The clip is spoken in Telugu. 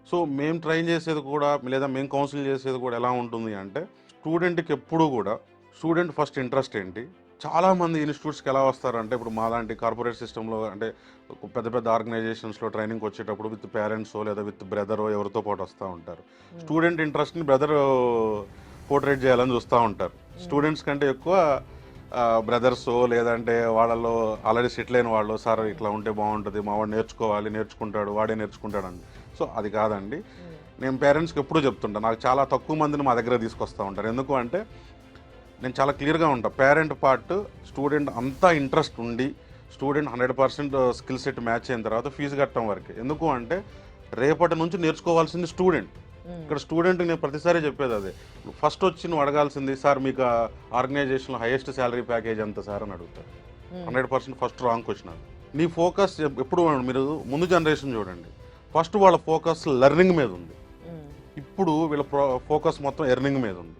సో మేము ట్రైన్ చేసేది కూడా లేదా మేము కౌన్సిల్ చేసేది కూడా ఎలా ఉంటుంది అంటే స్టూడెంట్కి ఎప్పుడు కూడా స్టూడెంట్ ఫస్ట్ ఇంట్రెస్ట్ ఏంటి. చాలామంది ఇన్స్టిట్యూట్స్కి ఎలా వస్తారంటే ఇప్పుడు మాలాంటి కార్పొరేట్ సిస్టంలో అంటే పెద్ద పెద్ద ఆర్గనైజేషన్స్లో ట్రైనింగ్కి వచ్చేటప్పుడు విత్ పేరెంట్సో లేదా విత్ బ్రదరో ఎవరితో పాటు వస్తూ ఉంటారు. స్టూడెంట్ ఇంట్రెస్ట్ని బ్రదర్ పోర్ట్రేట్ చేయాలని చూస్తూ ఉంటారు. స్టూడెంట్స్ కంటే ఎక్కువ బ్రదర్సో లేదంటే వాళ్ళలో ఆల్రెడీ సెటిల్ అయిన వాళ్ళు సార్ ఇట్లా ఉంటే బాగుంటుంది, మా వాడు నేర్చుకోవాలి, నేర్చుకుంటాడు, వాడే నేర్చుకుంటాడు అని. సో అది కాదండి. నేను పేరెంట్స్కి ఎప్పుడూ చెప్తుంటాను, నాకు చాలా తక్కువ మందిని మా దగ్గర తీసుకొస్తూ ఉంటారు. ఎందుకు అంటే నేను చాలా క్లియర్గా ఉంటాను. పేరెంట్ పార్ట్ స్టూడెంట్ అంతా ఇంట్రెస్ట్ ఉండి స్టూడెంట్ 100% స్కిల్ సెట్ మ్యాచ్ అయిన తర్వాత ఫీజు కట్టడం వరకే. ఎందుకు అంటే రేపటి నుంచి నేర్చుకోవాల్సింది స్టూడెంట్. ఇక్కడ స్టూడెంట్కి నేను ప్రతిసారి చెప్పేది అదే. ఫస్ట్ వచ్చి నువ్వు అడగాల్సింది సార్ మీకు ఆర్గనైజేషన్లో హైయెస్ట్ శాలరీ ప్యాకేజ్ ఎంత సార్ అని అడుగుతారు. 100% ఫస్ట్ రాంగ్ క్వశ్చన్ అది. నీ ఫోకస్ ఎప్పుడు మీరు ముందు జనరేషన్ చూడండి, ఫస్ట్ వాళ్ళ ఫోకస్ లెర్నింగ్ మీద ఉంది. ఇప్పుడు వీళ్ళ ఫోకస్ మొత్తం ఎర్నింగ్ మీద ఉంది.